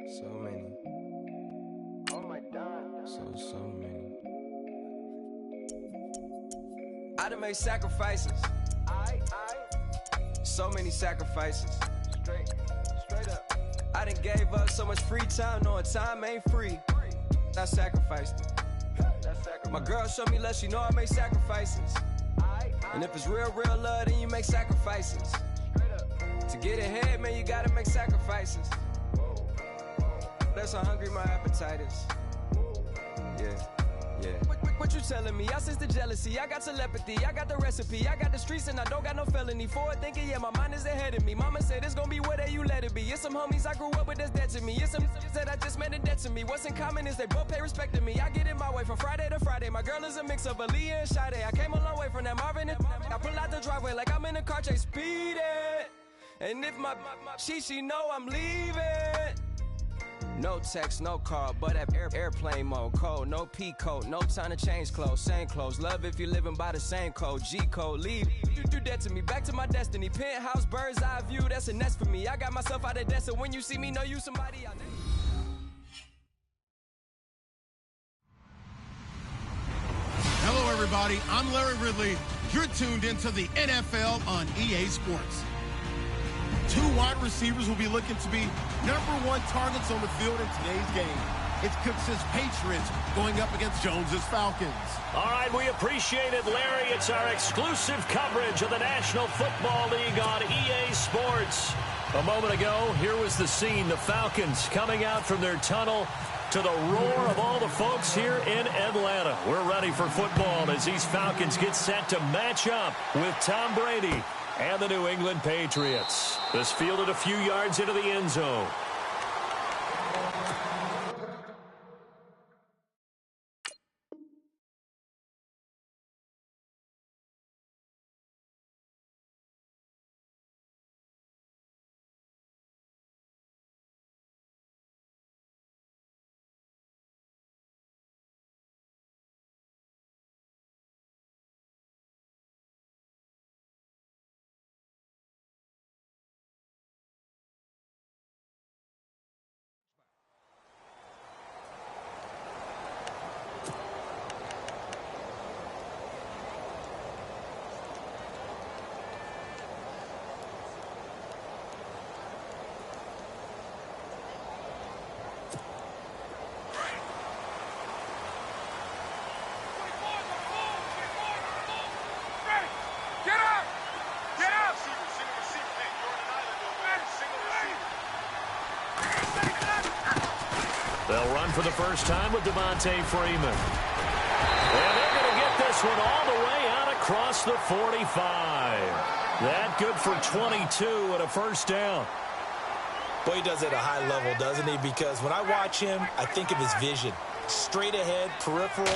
So many. Oh my God. So many. I done made sacrifices. So many sacrifices. Straight up. I done gave up so much free time, knowing time ain't free. I sacrificed it. My girl showed me love, she know I make sacrifices. And if it's real love, then you make sacrifices. To get ahead, man, you gotta make sacrifices. That's how hungry my appetite is. Yeah. What you telling me? I sense the jealousy, I got telepathy, I got the recipe, I got the streets and I don't got no felony. Forward thinking, yeah, my mind is ahead of me. Mama said it's gonna be whatever you let it be. It's some homies I grew up with that's dead to me. It's some that I just met in debt to me. What's in common is they both pay respect to me. I get in my way from Friday to Friday. My girl is a mix of Aaliyah and Sade. I came a long way from that Marvin and I pull out the driveway like I'm in a car chase speeding. And if my she know I'm leaving. No text, no call, but at airplane mode. Code, no P code, no time to change clothes. Same clothes, love if you're living by the same code. G code, leave, you do that to me. Back to my destiny. Penthouse, bird's eye view, that's a nest for me. I got myself out of debt, so when you see me, know you somebody out there. Hello, everybody. I'm Larry Ridley. You're tuned into the NFL on EA Sports. Two wide receivers will be looking to be #1 targets on the field in today's game. It's Cooks' Patriots going up against Jones's Falcons. All right, we appreciate it, Larry. It's our exclusive coverage of the National Football League on EA Sports. A moment ago, here was the scene. The Falcons coming out from their tunnel to the roar of all the folks here in Atlanta. We're ready for football as these Falcons get set to match up with Tom Brady and the New England Patriots. This fielded a few yards into the end zone. They'll run for the first time with Devontae Freeman. And they're going to get this one all the way out across the 45. That good for 22 and a first down. Well, he does it at a high level, doesn't he? Because when I watch him, I think of his vision. Straight ahead, peripheral.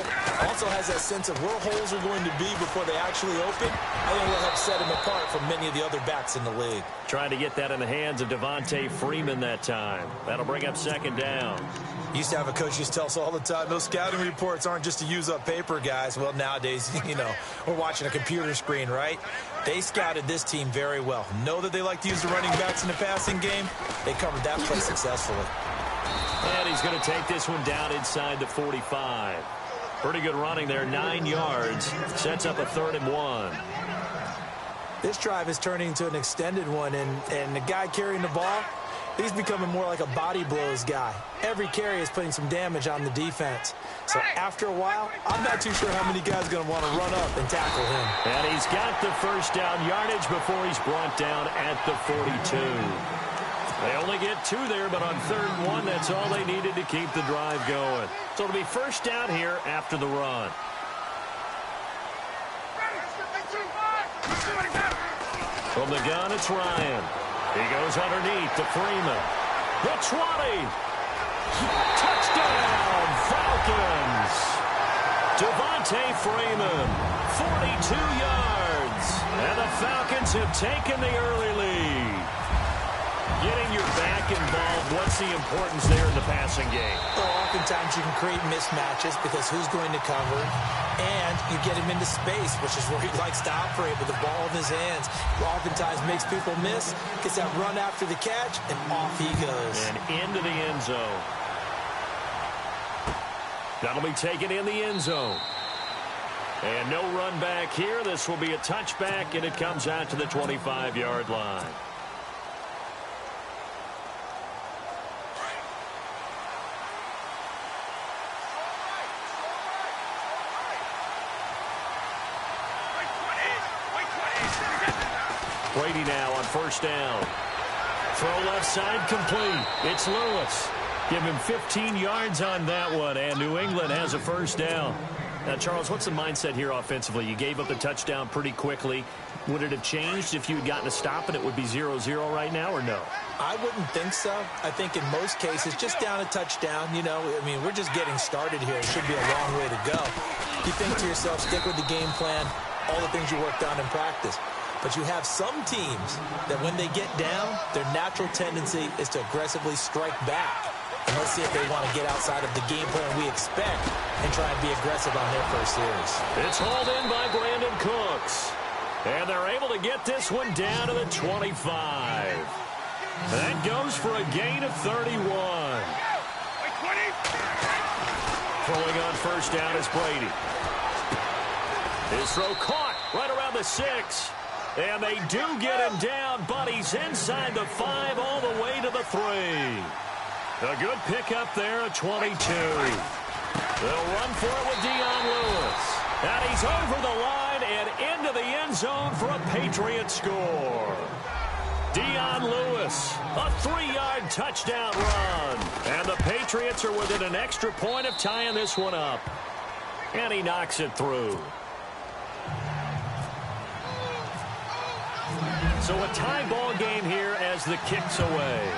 Also has that sense of where holes are going to be before they actually open. I think will help set him apart from many of the other backs in the league. Trying to get that in the hands of Devontae Freeman that time. That'll bring up second down. Used to have a coach used to tell us all the time, those scouting reports aren't just to use up paper, guys. Well, nowadays, we're watching a computer screen, right? They scouted this team very well. Know that they like to use the running backs in the passing game. They covered that play successfully. And he's going to take this one down inside the 45. Pretty good running there, 9 yards. Sets up a 3rd and 1. This drive is turning into an extended one, and the guy carrying the ball, he's becoming more like a body blows guy. Every carry is putting some damage on the defense. So after a while, I'm not too sure how many guys are going to want to run up and tackle him. And he's got the first down yardage before he's brought down at the 42. They only get 2 there, but on 3rd and 1, that's all they needed to keep the drive going. So it'll be first down here after the run. From the gun, it's Ryan. He goes underneath to Freeman. The 20. Touchdown, Falcons. Devontae Freeman, 42 yards. And the Falcons have taken the early lead. Getting your back involved, what's the importance there in the passing game? Well, oftentimes you can create mismatches because who's going to cover, and you get him into space, which is where he likes to operate with the ball in his hands. Oftentimes makes people miss, gets that run after the catch, and off he goes. And into the end zone. That'll be taken in the end zone. And no run back here. This will be a touchback, and it comes out to the 25-yard line. Brady now on first down. Throw left side complete. It's Lewis. Give him 15 yards on that one, and New England has a first down. Now, Charles, what's the mindset here offensively? You gave up the touchdown pretty quickly. Would it have changed if you had gotten a stop and it would be 0-0 right now, or no? I wouldn't think so. I think in most cases, just down a touchdown, you know, I mean, we're just getting started here. It should be a long way to go. You think to yourself, stick with the game plan, all the things you worked on in practice. But you have some teams that when they get down, their natural tendency is to aggressively strike back. And let's see if they want to get outside of the game plan we expect and try and be aggressive on their first series. It's hauled in by Brandon Cooks. And they're able to get this one down to the 25. That goes for a gain of 31. Throwing on first down is Brady. His throw caught right around the 6. And they do get him down, but he's inside the 5 all the way to the 3. A good pickup there at 22. They'll run for it with Dion Lewis. And he's over the line and into the end zone for a Patriot score. Dion Lewis, a 3-yard touchdown run. And the Patriots are within an extra point of tying this one up. And he knocks it through. So a tie ball game here as the kick's away.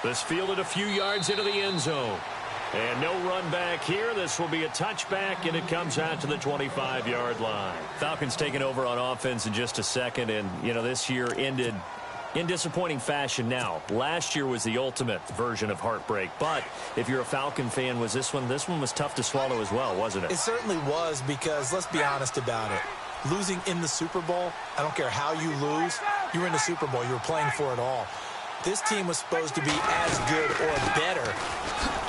This fielded a few yards into the end zone. And no run back here. This will be a touchback, and it comes out to the 25-yard line. Falcons taking over on offense in just a second, and, you know, this year ended in disappointing fashion. Now, last year was the ultimate version of heartbreak, but if you're a Falcon fan, was this one was tough to swallow as well, wasn't it? It certainly was, because let's be honest about it. Losing in the Super Bowl, I don't care how you lose, you were in the Super Bowl, you were playing for it all. This team was supposed to be as good or better.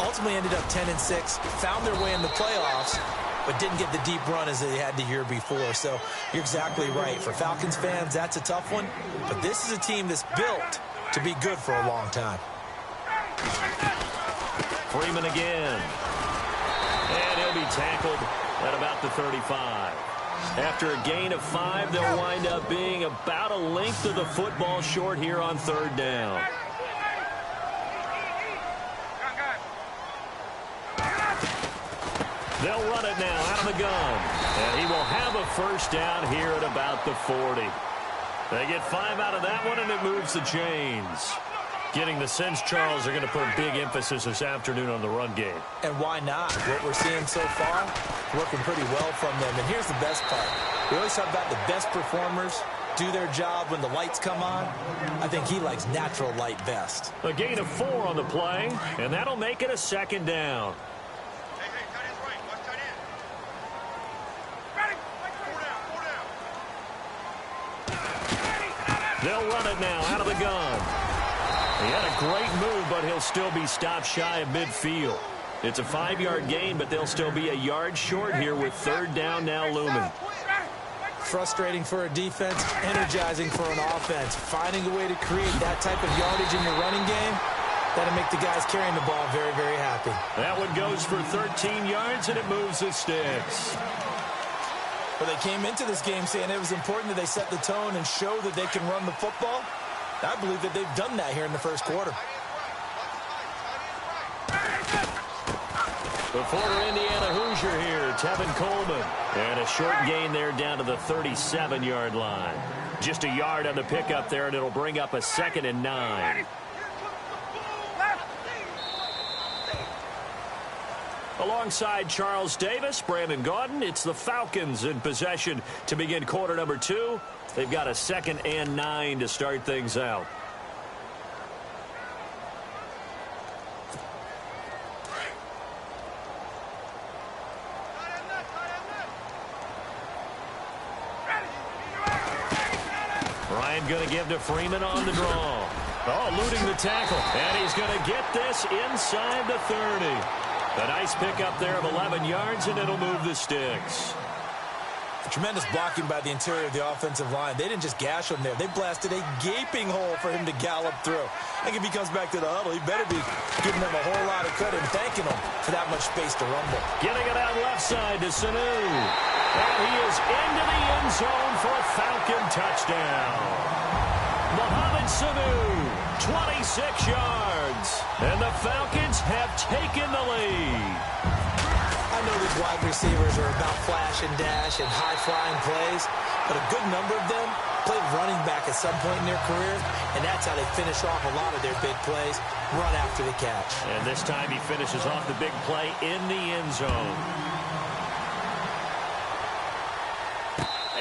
Ultimately ended up 10-6, found their way in the playoffs, but didn't get the deep run as they had the year before. So you're exactly right. For Falcons fans, that's a tough one. But this is a team that's built to be good for a long time. Freeman again. And he'll be tackled at about the 35. After a gain of 5, they'll wind up being about a length of the football short here on third down. They'll run it now out of the gun. And he will have a first down here at about the 40. They get 5 out of that one, and it moves the chains. Getting the sense, Charles, are going to put a big emphasis this afternoon on the run game. And why not? What we're seeing so far, working pretty well from them. And here's the best part. We always talk about the best performers do their job when the lights come on. I think he likes natural light best. A gain of 4 on the play, and that'll make it a second down. They'll run it now out of the gun. He had a great move, but he'll still be stopped shy of midfield. It's a 5-yard gain, but they'll still be a yard short here with third down now looming. Frustrating for a defense, energizing for an offense. Finding a way to create that type of yardage in your running game, that'll make the guys carrying the ball very, very happy. That one goes for 13 yards, and it moves the sticks. Well, they came into this game saying it was important that they set the tone and show that they can run the football. I believe that they've done that here in the first quarter. The former Indiana Hoosier here, Tevin Coleman. And a short gain there down to the 37-yard line. Just a yard on the pickup there, and it'll bring up a 2nd and 9. Alongside Charles Davis, Brandon Gaudin, it's the Falcons in possession to begin quarter number 2. They've got a 2nd and 9 to start things out. Ryan going to give to Freeman on the draw. Oh, eluding the tackle. And he's going to get this inside the 30. A nice pickup there of 11 yards, and it'll move the sticks. Tremendous blocking by the interior of the offensive line. They didn't just gash him there. They blasted a gaping hole for him to gallop through. I think if he comes back to the huddle, he better be giving them a whole lot of credit and thanking them for that much space to rumble. Getting it out left side to Sanu. And he is into the end zone for a Falcon touchdown. Mohamed Sanu, 26 yards. And the Falcons have taken the lead. I know these wide receivers are about flash and dash and high-flying plays, but a good number of them played running back at some point in their career, and that's how they finish off a lot of their big plays, run after the catch. And this time he finishes off the big play in the end zone.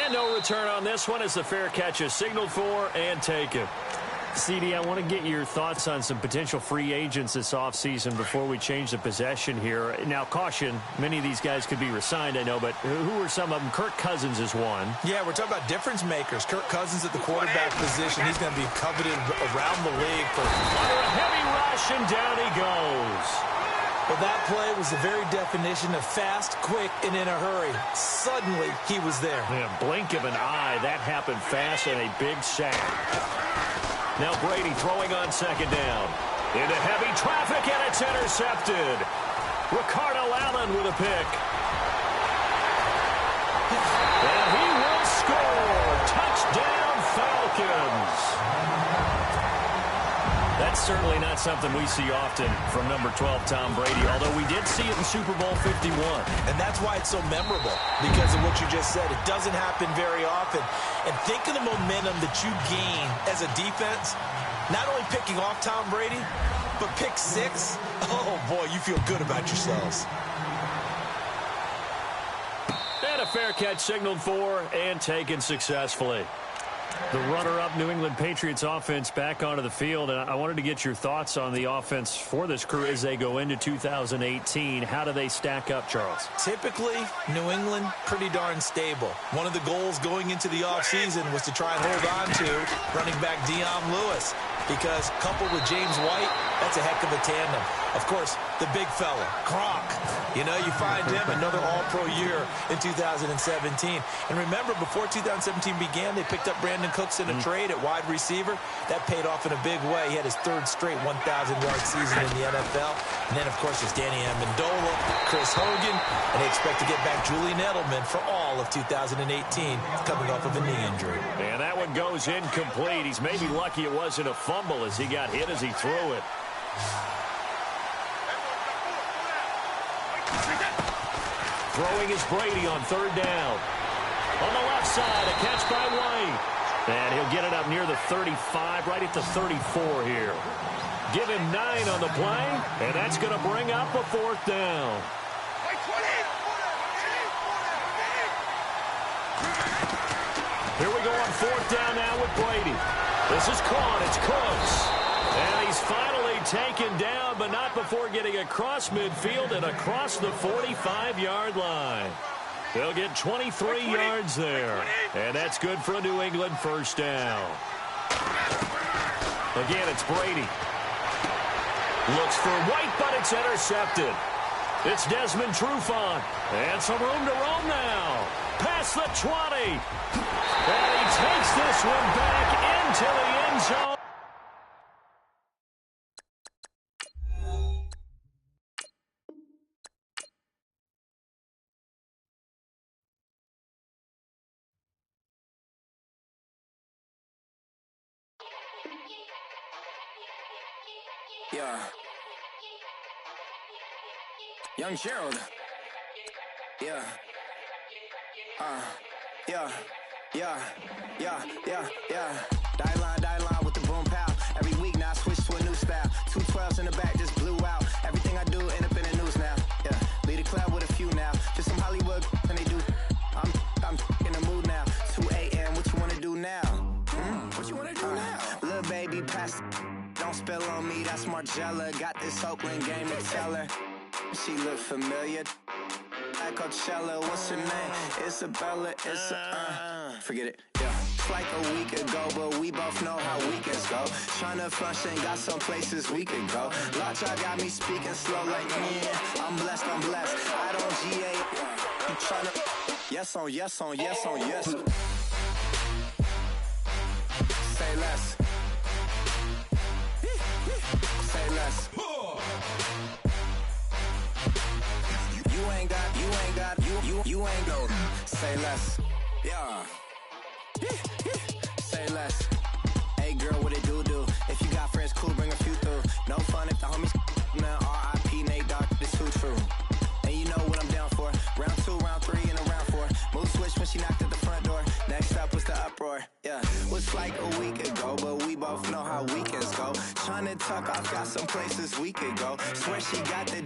And no return on this one as the fair catch is signaled for and taken. CD, I want to get your thoughts on some potential free agents this offseason before we change the possession here. Now, caution, many of these guys could be re-signed, I know, but who are some of them? Kirk Cousins is one. Yeah, we're talking about difference makers. Kirk Cousins at the quarterback position. He's going to be coveted around the league. Under a heavy rush, and down he goes. Well, that play was the very definition of fast, quick, and in a hurry. Suddenly, he was there. Yeah, blink of an eye. That happened fast and a big sack. Now Brady throwing on 2nd down. Into heavy traffic, and it's intercepted. Ricardo Allen with a pick. And he will score. Touchdown, Falcons. That's certainly not something we see often from number 12, Tom Brady, although we did see it in Super Bowl 51. And that's why it's so memorable, because of what you just said. It doesn't happen very often. And think of the momentum that you gain as a defense, not only picking off Tom Brady, but pick 6. Oh, boy, you feel good about yourselves. And a fair catch signaled for and taken successfully. The runner-up New England Patriots offense back onto the field, and I wanted to get your thoughts on the offense for this crew as they go into 2018. How do they stack up, Charles? Typically, New England, pretty darn stable. One of the goals going into the offseason was to try and hold on to running back Dion Lewis, because coupled with James White, that's a heck of a tandem. Of course, the big fella, Gronk. You know, you find him another all-pro year in 2017. And remember, before 2017 began, they picked up Brandon Cooks in a trade at wide receiver. That paid off in a big way. He had his 3rd straight 1,000-yard season in the NFL. And then, of course, there's Danny Amendola, Chris Hogan, and they expect to get back Julian Edelman for all of 2018, coming off of a knee injury. And that one goes incomplete. He's maybe lucky it wasn't a fumble as he got hit as he threw it. Throwing is Brady on 3rd down. On the left side, a catch by White. And he'll get it up near the 35, right at the 34 here. Give him 9 on the play, and that's going to bring up a 4th down. Here we go on 4th down now with Brady. This is caught. It's Cooks. And he's finally taken down, but not before getting across midfield and across the 45-yard line. They'll get 23 yards there. And that's good for a New England 1st down. Again, it's Brady. Looks for White, but it's intercepted. It's Desmond Trufant. And some room to roam now. Past the 20. And he takes this one back into the end zone. Yeah. Young Gerald. Yeah. Yeah. Die line with the boom pow. Every week now I switch to a new style. 212s in the back just blew out. Everything I do end up in the news now. Yeah. Lead don't spill on me, that's Margella. Got this Oakland game to tell her. She look familiar. Like Coachella, what's her name? Isabella, forget it, yeah. It's like a week ago, but we both know how weekends go. Tryna function, got some places we could go. Lot y'all got me speaking slow like, yeah, I'm blessed. I don't GA, you tryna, yes on yes. Say less. Say less. You ain't got, say less. Yeah. Say less. Hey girl, what it do? If you got friends, cool, bring a few through. No fun if the homies, man, R.I.P. Nate Dogg, this too true. And you know what I'm down for. Round 2, round 3, and a round 4. Mood switch when she knocked at the front door. Next up was the uproar. Yeah, was like a week ago, but we both know how weekends go. Tryna tuck off, got some places we could go. Swear she got the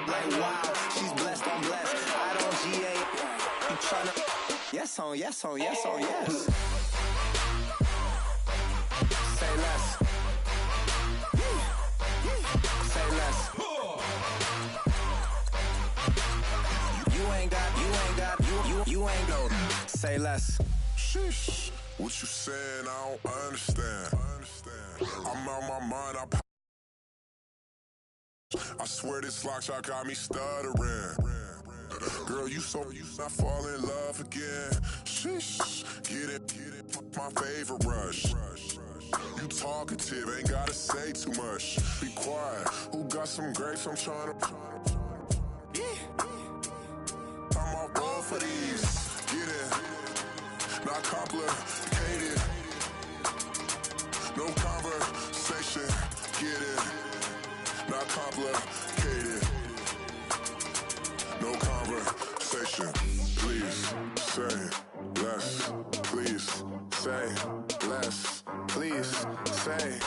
like wow, she's blessed, I'm blessed. I don't GA, you tryna yes on yes. Say less. Say less. You ain't got, you ain't got. Say less. Sheesh, what you saying? I don't understand. I'm out my mind. I swear this lock shot got me stuttering. Girl, you not fall in love again. Sheesh, get it, my favorite rush. You talkative, ain't gotta say too much. Be quiet, who got some grapes? I'm trying to. I'm off ball for these. Get it, not complicated. No conversation, get it, not complicated. No conversation, please say less. Please say less. Please say